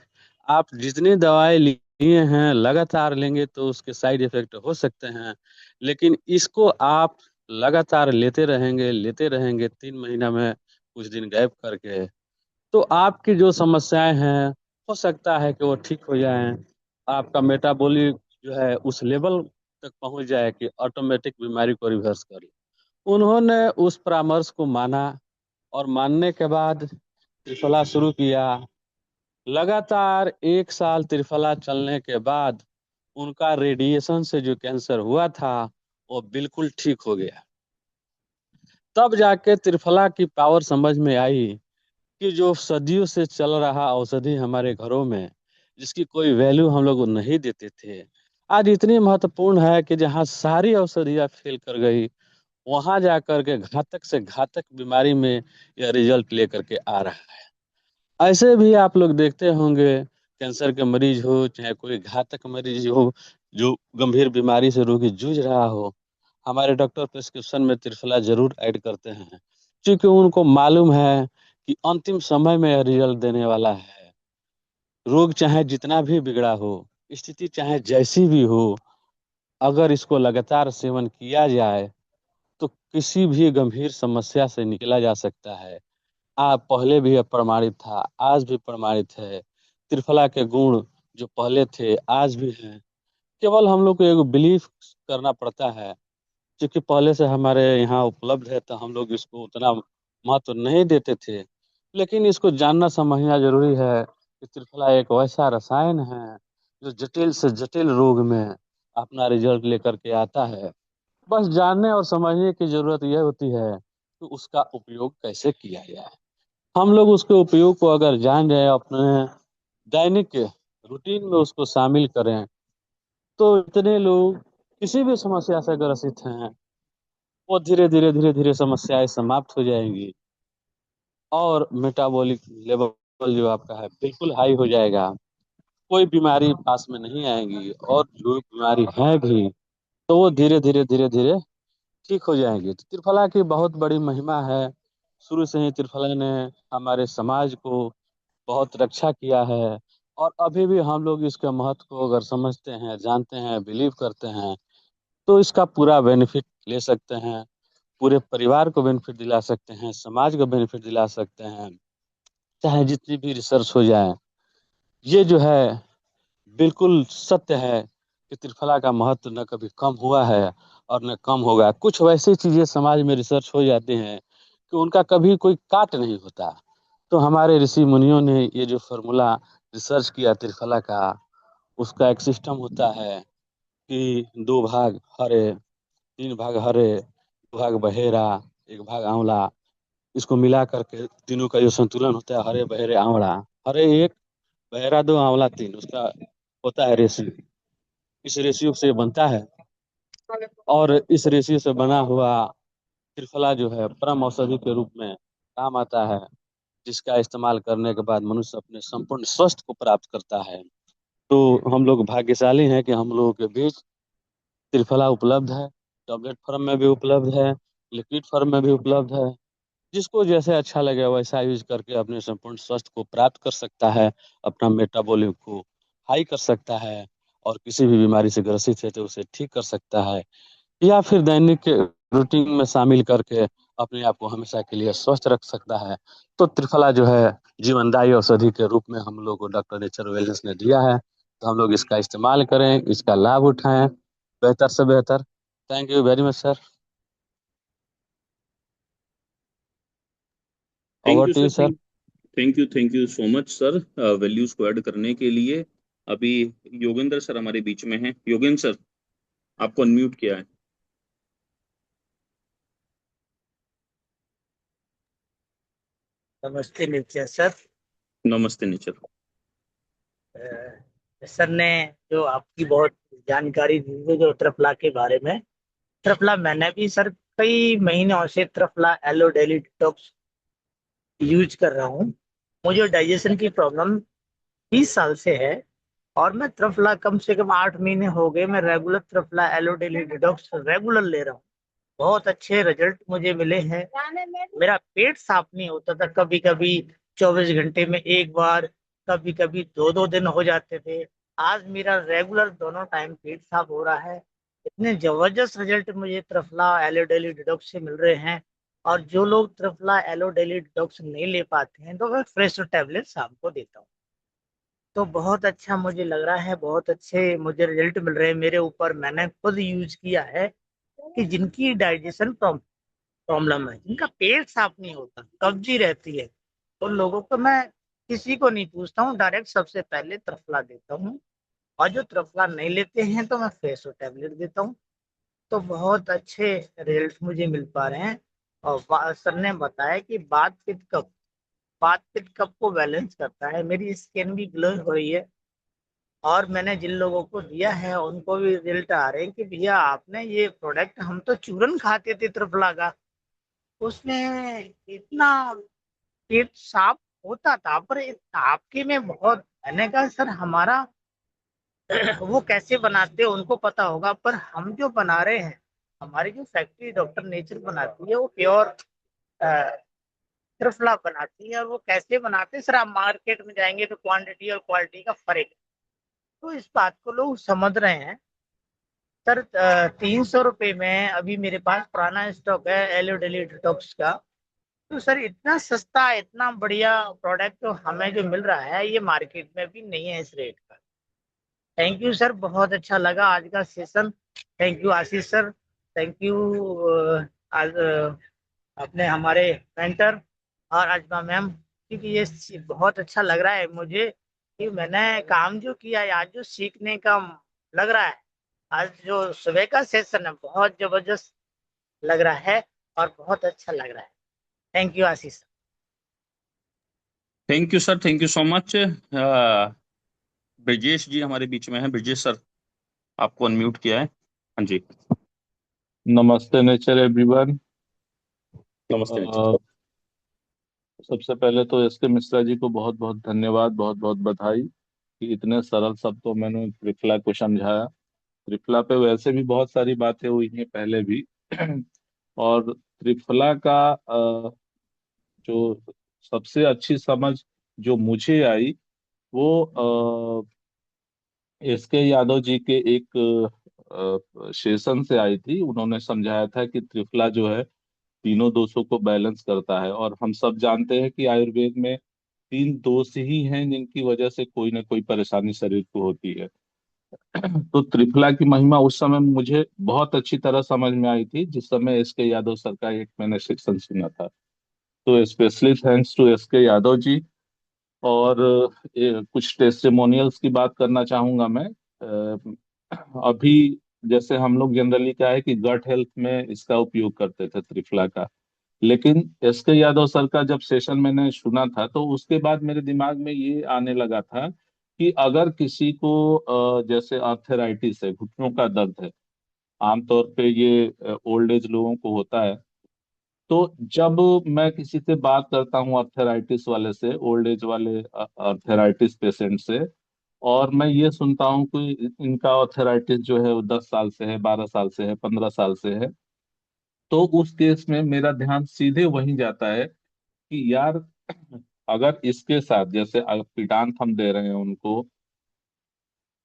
आप जितनी दवाएं लिए हैं लगातार लेंगे तो उसके साइड इफेक्ट हो सकते हैं, लेकिन इसको आप लगातार लेते रहेंगे 3 महीना में कुछ दिन गैप करके, तो आपकी जो समस्याएं हैं हो सकता है कि वो ठीक हो जाएं। आपका मेटाबॉलिक जो है उस लेवल तक पहुंच जाए कि ऑटोमेटिक बीमारी को रिवर्स कर ले। उन्होंने उस परामर्श को माना, और मानने के बाद त्रिफला शुरू किया। लगातार 1 साल त्रिफला चलने के बाद उनका रेडिएशन से जो कैंसर हुआ था वो बिल्कुल ठीक हो गया। तब जाके त्रिफला की पावर समझ में आई कि जो सदियों से चल रहा औषधि हमारे घरों में, जिसकी कोई वैल्यू हम लोग नहीं देते थे, आज इतनी महत्वपूर्ण है कि जहाँ सारी औषधियाँ फेल कर गई, वहां जाकर के घातक से घातक बीमारी में यह रिजल्ट लेकर के आ रहा है। ऐसे भी आप लोग देखते होंगे, कैंसर के मरीज हो चाहे कोई घातक मरीज हो, जो गंभीर बीमारी से रोगी जूझ रहा हो, हमारे डॉक्टर प्रिस्क्रिप्शन में त्रिफला जरूर ऐड करते हैं, क्योंकि उनको मालूम है कि अंतिम समय में यह रिजल्ट देने वाला है। रोग चाहे जितना भी बिगड़ा हो, स्थिति चाहे जैसी भी हो, अगर इसको लगातार सेवन किया जाए तो किसी भी गंभीर समस्या से निकला जा सकता है। आप पहले भी प्रमाणित था, आज भी प्रमाणित है। त्रिफला के गुण जो पहले थे आज भी हैं। केवल हम लोग को एक बिलीव करना पड़ता है, क्योंकि पहले से हमारे यहाँ उपलब्ध है तो हम लोग इसको उतना महत्व नहीं देते थे। लेकिन इसको जानना समझना जरूरी है कि त्रिफला एक वैसा रसायन है जो जटिल से जटिल रोग में अपना रिजल्ट लेकर के आता है। बस जानने और समझने की जरूरत यह होती है कि उसका उपयोग कैसे किया जाए। हम लोग उसके उपयोग को अगर जान जाए, अपने दैनिक रूटीन में उसको शामिल करें, तो इतने लोग किसी भी समस्या से ग्रसित हैं वो धीरे धीरे समस्याएं समाप्त हो जाएंगी, और मेटाबॉलिक लेवल जो आपका है बिल्कुल हाई हो जाएगा। कोई बीमारी पास में नहीं आएगी, और जो बीमारी है भी तो वो धीरे धीरे ठीक हो जाएंगे। तो त्रिफला की बहुत बड़ी महिमा है। शुरू से ही त्रिफला ने हमारे समाज को बहुत रक्षा किया है, और अभी भी हम लोग इसके महत्व को अगर समझते हैं, जानते हैं, बिलीव करते हैं, तो इसका पूरा बेनिफिट ले सकते हैं। पूरे परिवार को बेनिफिट दिला सकते हैं, समाज को बेनिफिट दिला सकते हैं। चाहे जितनी भी रिसर्च हो जाए, ये जो है बिल्कुल सत्य है कि त्रिफला का महत्व न कभी कम हुआ है और न कम होगा। कुछ वैसी चीजें समाज में रिसर्च हो जाती हैं कि उनका कभी कोई काट नहीं होता। तो हमारे ऋषि मुनियों ने ये जो फॉर्मूला रिसर्च किया त्रिफला का, उसका एक सिस्टम होता है कि 2 भाग हरे, 3 भाग हरे, 2 भाग बहेरा, 1 भाग आंवला, इसको मिला करके तीनों का जो संतुलन होता है, हरे बहेरे आंवला, हरे 1, बहेरा 2, आंवला 3, उसका होता है रेशियो। इस रेशियो से बनता है, और इस रेशियो से बना हुआ त्रिफला जो है परम औषधि के रूप में काम आता है, जिसका इस्तेमाल करने के बाद मनुष्य अपने संपूर्ण स्वस्थ को प्राप्त करता है। तो हम लोग भाग्यशाली हैं कि हम लोगों के बीच त्रिफला उपलब्ध है। टैबलेट फॉर्म में भी उपलब्ध है, लिक्विड फॉर्म में भी उपलब्ध है। जिसको जैसे अच्छा लगे वैसा यूज करके अपने संपूर्ण स्वास्थ्य को प्राप्त कर सकता है, अपना मेटाबॉलिक को हाई कर सकता है, और किसी भी बीमारी से ग्रसित है तो उसे ठीक कर सकता है, या फिर दैनिक रूटीन में शामिल करके अपने आप को हमेशा के लिए स्वस्थ रख सकता है। तो त्रिफला जो है जीवनदायी औषधि के रूप में हम लोग को डॉक्टर नेचर वेलनेस ने दिया है, तो हम लोग इसका इस्तेमाल करें, इसका लाभ उठाएं बेहतर से बेहतर। Thank you very much sir. Thank over you to sir. You sir. Thank you so much sir, values को ऐड करने के लिए। अभी योगेंद्र सर हमारे बीच में हैं। योगेंद्र सर, आपको अनम्यूट किया है। नमस्ते नित्या सर। नमस्ते नेचर। सर ने जो आपकी बहुत जानकारी दी है जो त्रिफला के बारे में, त्रिफला मैंने भी सर कई महीनों से Triphala aloe daily detox use कर रहा हूँ। मुझे डाइजेशन की प्रॉब्लम 20 साल से है और मैं त्रिफला कम से कम 8 महीने हो गए मैं regular Triphala aloe daily detox regular ले रहा हूँ। बहुत अच्छे रिजल्ट मुझे मिले हैं। मेरा पेट साफ नहीं होता था, कभी कभी 24 घंटे में एक बार, कभी कभी 2-2 दिन हो जाते थे। आज मेरा रेगुलर दोनों टाइम पेट साफ हो रहा है। इतने जबरदस्त रिजल्ट मुझे त्रिफला एलो डेली डिटॉक्स से मिल रहे हैं। और जो लोग त्रिफला एलो डेली डिटॉक्स नहीं ले पाते हैं तो मैं फ्रेश टैबलेट शाम को देता हूँ। तो बहुत अच्छा मुझे लग रहा है, बहुत अच्छे मुझे रिजल्ट मिल रहे हैं मेरे ऊपर। मैंने खुद यूज किया है कि जिनकी डाइजेशन प्रॉब्लम है, जिनका पेट साफ नहीं होता, कब्जी रहती है, उन लोगों को मैं किसी को नहीं पूछता हूँ, डायरेक्ट सबसे पहले त्रिफला देता हूँ। और जो त्रिफला नहीं लेते हैं तो मैं फेसो टैबलेट देता हूँ। तो बहुत अच्छे रिजल्ट मुझे मिल पा रहे हैं। और सर ने बताया कि बात पित्त कप को बैलेंस करता है, मेरी स्किन भी ग्लो हो रही है। और मैंने जिन लोगों को दिया है उनको भी रिजल्ट आ रहे हैं कि भैया आपने ये प्रोडक्ट, हम तो चूरन खाते थे त्रिफला का, उसमें इतना पेट साफ होता था, पर इस आपके में बहुत। मैंने कहा सर हमारा वो कैसे बनाते हैं उनको पता होगा, पर हम जो बना रहे हैं, हमारी जो फैक्ट्री डॉक्टर नेचर बनाती है वो प्योर त्रिफला बनाती है। और वो कैसे बनाते हैं सर, आप मार्केट में जाएंगे तो क्वांटिटी और क्वालिटी का फर्क है। तो इस बात को लोग समझ रहे हैं। सर 300 रुपये में अभी मेरे पास पुराना स्टॉक है एलो डेली डिटॉक्स का। तो सर इतना सस्ता, इतना बढ़िया प्रोडक्ट तो हमें जो मिल रहा है ये मार्केट में भी नहीं है इस रेट का। थैंक यू सर, बहुत अच्छा लगा आज का session. Thank you Ashish sir. Thank you आज अपने हमारे मेंटर और अजमा मैम, क्योंकि ये बहुत अच्छा लग रहा है मुझे कि मैंने काम जो किया है, आज जो सीखने का लग रहा है, आज जो सुबह का सेशन है बहुत जबरदस्त लग रहा है और बहुत अच्छा लग रहा है। Thank you Ashish. Thank you sir, thank you so much. Brajesh ji हमारे बीच में हैं। ब्रजेश सर, आपको अनम्यूट किया है। हाँ जी, नमस्ते नेचर एवरीवन। नमस्ते जी। सबसे पहले तो एस के मिश्रा जी को बहुत बहुत धन्यवाद, बहुत बहुत बधाई कि इतने सरल शब्दों में मैंने त्रिफला को समझाया। त्रिफला पे वैसे भी बहुत सारी बातें हुई हैं पहले भी और त्रिफला का जो सबसे अच्छी समझ जो मुझे आई वो एस के यादव जी के एक सेशन से आई थी। उन्होंने समझाया था कि त्रिफला जो है तीनों दोषों को बैलेंस करता है। और हम सब जानते हैं कि आयुर्वेद में 3 दोष ही हैं जिनकी वजह से कोई ना कोई परेशानी शरीर को होती है। तो त्रिफला की महिमा उस समय मुझे बहुत अच्छी तरह समझ में आई थी जिस समय एस के यादव सर का एक मैंने सेक्शन सुना था। तो specially thanks to S K Yadav ji. और कुछ टेस्टिमोनियल्स की बात करना चाहूंगा मैं। अभी जैसे हम लोग जनरली क्या है कि गट हेल्थ में इसका उपयोग करते थे त्रिफला का, लेकिन एस के यादव सर का जब सेशन मैंने सुना था तो उसके बाद मेरे दिमाग में ये आने लगा था कि अगर किसी को जैसे आर्थराइटिस है, घुटनों का दर्द है, आमतौर पे ये ओल्ड एज लोगों को होता है। तो जब मैं किसी से बात करता हूँ आर्थराइटिस वाले से, ओल्ड एज वाले आर्थराइटिस पेशेंट से, और मैं ये सुनता हूँ कि इनका आर्थराइटिस जो है वो 10 साल से है, 12 साल से है, 15 साल से है, तो उस केस में मेरा ध्यान सीधे वहीं जाता है कि यार अगर इसके साथ जैसे पिटांत हम दे रहे हैं उनको,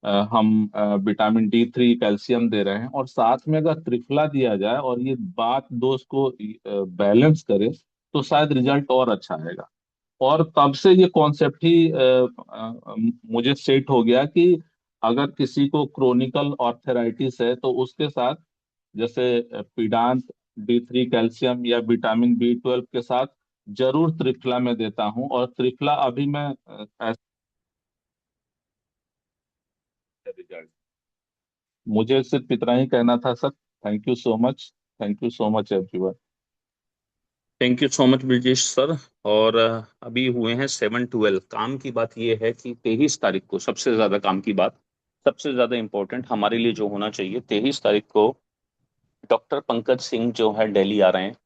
हम विटामिन D3 कैल्शियम दे रहे हैं, और साथ में अगर त्रिफला दिया जाए और ये बात दोस्त को बैलेंस करे तो शायद रिजल्ट और अच्छा आएगा। और तब से ये कॉन्सेप्ट ही मुझे सेट हो गया कि अगर किसी को क्रोनिकल ऑर्थराइटिस है तो उसके साथ जैसे पिडांत, D3 कैल्शियम या विटामिन B12 के साथ जरूर त्रिफला में देता हूँ। और त्रिफला अभी मैं रिजल्ट, मुझे सिर्फ इतना ही कहना था sir. Thank you so much, thank you so much everyone. Thank you so much Brajesh sir. और अभी हुए हैं 7-12। काम की बात यह है कि 23 तारीख को सबसे ज्यादा काम की बात, सबसे ज्यादा इंपॉर्टेंट हमारे लिए जो होना चाहिए, 23 तारीख को डॉक्टर पंकज सिंह जो है दिल्ली आ रहे हैं।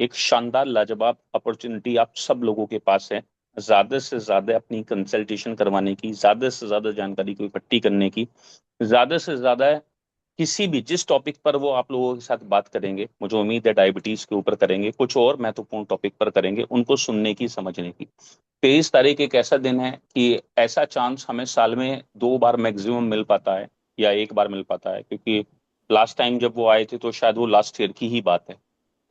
एक शानदार लाजवाब अपॉर्चुनिटी आप सब लोगों के पास है, ज्यादा से ज्यादा अपनी कंसल्टेशन करवाने की, ज्यादा से ज्यादा जानकारी को इकट्ठी करने की, ज्यादा से ज्यादा किसी भी जिस टॉपिक पर वो आप लोगों के साथ बात करेंगे, मुझे उम्मीद है डायबिटीज के ऊपर करेंगे, कुछ और महत्वपूर्ण टॉपिक पर करेंगे, उनको सुनने की, समझने की। 23 तारीख एक ऐसा दिन है कि ऐसा चांस हमें साल में 2 बार मैक्सिमम मिल पाता है, या 1 बार मिल पाता है, क्योंकि लास्ट टाइम जब वो आए थे तो शायद वो लास्ट ईयर की ही बात है।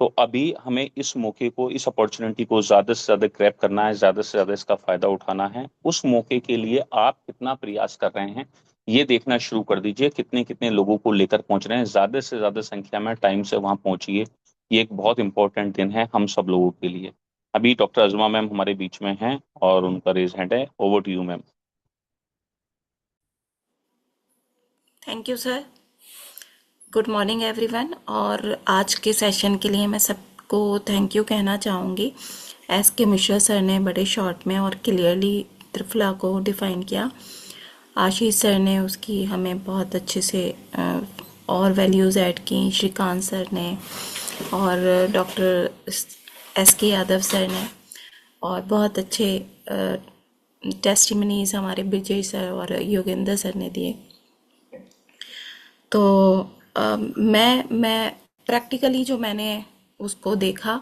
तो अभी हमें इस मौके को, इस अपॉर्चुनिटी को ज्यादा से ज्यादा ग्रैब करना है, ज्यादा से ज्यादा इसका फायदा उठाना है। उस मौके के लिए आप कितना प्रयास कर रहे हैं ये देखना शुरू कर दीजिए, कितने कितने लोगों को लेकर पहुंच रहे हैं, ज्यादा से ज्यादा संख्या में टाइम से वहां पहुंचिए। ये एक बहुत इंपॉर्टेंट दिन है हम सब लोगों के लिए। अभी डॉक्टर अजमा मैम हमारे बीच में हैं और उनका रेज हैंड है। Over to you ma'am. Thank you sir. Good morning everyone. और आज के सेशन के लिए मैं सबको थैंक यू कहना चाहूँगी। एस के मिश्रा सर ने बड़े शॉर्ट में और क्लियरली त्रिफला को डिफ़ाइन किया। आशीष सर ने उसकी हमें बहुत अच्छे से और वैल्यूज़ ऐड की, श्रीकांत सर ने और doctor S K Yadav sir ने, और बहुत अच्छे टेस्टिमनीज हमारे विजय सर और योगेंद्र सर ने दिए। तो मैं प्रैक्टिकली जो मैंने उसको देखा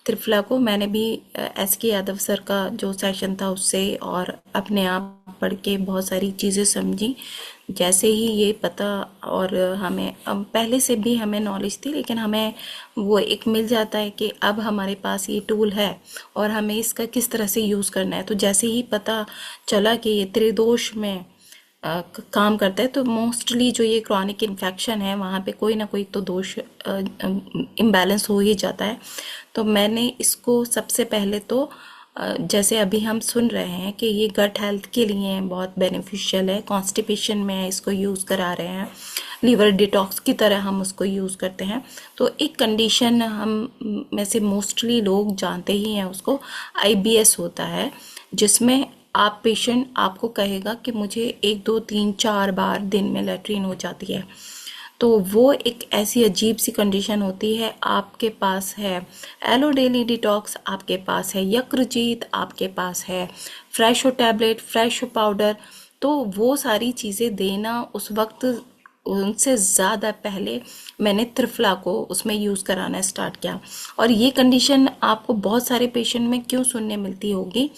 त्रिफला को, मैंने भी एस के यादव सर का जो सेशन था उससे और अपने आप पढ़ के बहुत सारी चीज़ें समझी। जैसे ही ये पता, और हमें पहले से भी हमें नॉलेज थी, लेकिन हमें वो एक मिल जाता है कि अब हमारे पास ये टूल है और हमें इसका किस तरह से यूज़ करना है। तो जैसे ही पता चला कि ये त्रिदोष में काम करता है, तो मोस्टली जो ये क्रॉनिक इन्फेक्शन है वहाँ पे कोई ना कोई तो दोष इम्बैलेंस हो ही जाता है। तो मैंने इसको सबसे पहले तो जैसे अभी हम सुन रहे हैं कि ये गट हेल्थ के लिए बहुत बेनिफिशियल है, कॉन्स्टिपेशन में इसको यूज़ करा रहे हैं, लीवर डिटॉक्स की तरह हम उसको यूज़ करते हैं। तो एक कंडीशन हम में से मोस्टली लोग जानते ही हैं, उसको IBS होता है, जिसमें आप पेशेंट आपको कहेगा कि मुझे 1 2 3 4 बार दिन में लैट्रिन हो जाती है। तो वो एक ऐसी अजीब सी कंडीशन होती है। आपके पास है एलो डेली डिटॉक्स, आपके पास है यकृजीत, आपके पास है फ्रेशो टैबलेट, फ्रेशो पाउडर। तो वो सारी चीज़ें देना उस वक्त, उनसे ज़्यादा पहले मैंने त्रिफला को उसमें यूज़ कराना स्टार्ट किया। और ये कंडीशन आपको बहुत सारे पेशेंट में क्यों सुनने मिलती होगी,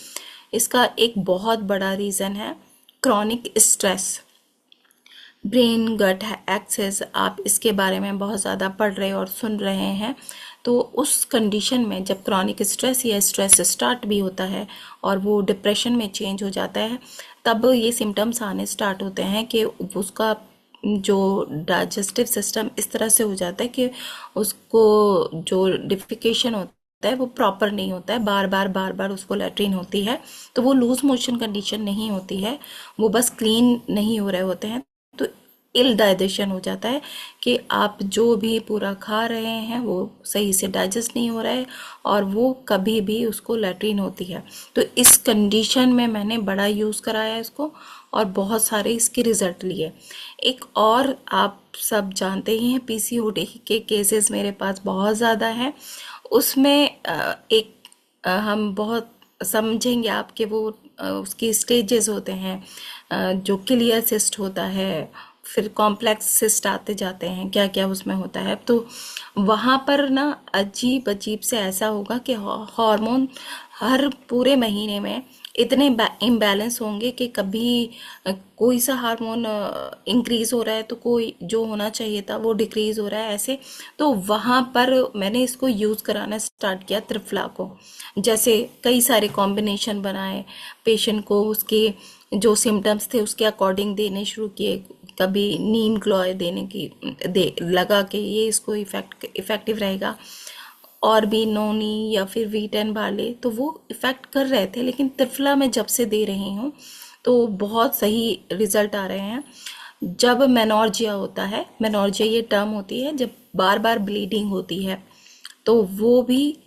इसका एक बहुत बड़ा रीज़न है क्रॉनिक स्ट्रेस, ब्रेन गट एक्सेस। आप इसके बारे में बहुत ज़्यादा पढ़ रहे और सुन रहे हैं। तो उस कंडीशन में जब क्रॉनिक स्ट्रेस या स्ट्रेस स्टार्ट भी होता है और वो डिप्रेशन में चेंज हो जाता है, तब ये सिम्टम्स आने स्टार्ट होते हैं कि उसका जो डाइजेस्टिव सिस्टम इस तरह से हो जाता है कि उसको जो डिफिकेशन होता है वो प्रॉपर नहीं होता है, बार बार उसको लैट्रिन होती है। तो वो लूज मोशन कंडीशन नहीं होती है, वो बस क्लीन नहीं हो रहे होते हैं। तो इल डाइजेशन हो जाता है कि आप जो भी पूरा खा रहे हैं वो सही से डाइजेस्ट नहीं हो रहा है और वो कभी भी उसको लैट्रिन होती है। तो इस कंडीशन में मैंने बड़ा यूज़ कराया इसको और बहुत सारे इसके रिजल्ट लिए। एक और आप सब जानते ही हैं, PCOD के केसेस मेरे पास बहुत ज़्यादा हैं। उसमें हम बहुत समझेंगे आपके वो उसकी स्टेजेस होते हैं, जो क्लियर सिस्ट होता है, फिर कॉम्प्लेक्स सिस्ट आते जाते हैं, क्या क्या उसमें होता है। तो वहाँ पर ना अजीब अजीब से ऐसा होगा कि हार्मोन हर पूरे महीने में इतने इम्बैलेंस होंगे कि कभी कोई सा हार्मोन इंक्रीज हो रहा है तो कोई जो होना चाहिए था वो डिक्रीज हो रहा है, ऐसे। तो वहाँ पर मैंने इसको यूज़ कराना स्टार्ट किया त्रिफला को। जैसे कई सारे कॉम्बिनेशन बनाए, पेशेंट को उसके जो सिम्टम्स थे उसके अकॉर्डिंग देने शुरू किए। कभी नीम क्लोय देने की लगा कि ये इसको इफेक्टिव रहेगा, और भी नोनी या फिर V10 वाले, तो वो इफ़ेक्ट कर रहे थे। लेकिन त्रिफला में जब से दे रही हूँ तो बहुत सही रिजल्ट आ रहे हैं। जब मेनोर्जिया होता है, मेनोर्जिया ये टर्म होती है जब बार बार ब्लीडिंग होती है, तो वो भी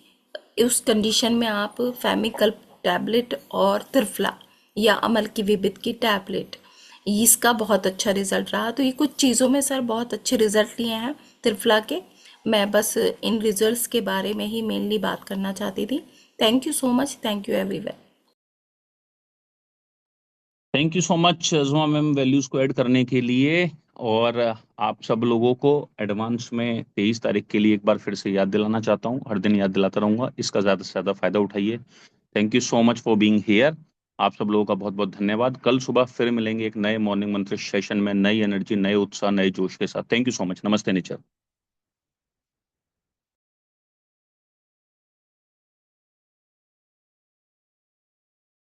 उस कंडीशन में आप फेमिकल्प टैबलेट और त्रिफला या अमल की विबित की टैबलेट, इसका बहुत अच्छा रिजल्ट रहा। तो ये कुछ चीज़ों में सर बहुत अच्छे रिजल्ट लिए हैं त्रिफला के। मैं बस इन रिजल्ट्स के बारे में ही मेनली बात करना चाहती थी। Thank you so much, thank you everyone. Thank you so much जुमा मैम वैल्यूज को ऐड करने के लिए। और आप सब लोगों को एडवांस में 23 तारीख के लिए एक बार फिर से याद दिलाना चाहता हूँ, हर दिन याद दिलाता रहूंगा, इसका ज़्यादा से ज़्यादा फायदा उठाइए। Thank you so much for being here. आप सब लोगों का बहुत बहुत धन्यवाद। कल सुबह फिर मिलेंगे एक नए मॉर्निंग मंत्र सेशन में, नई एनर्जी, नए उत्साह, नए जोश के साथ। Thank you so much. नमस्ते नेचर।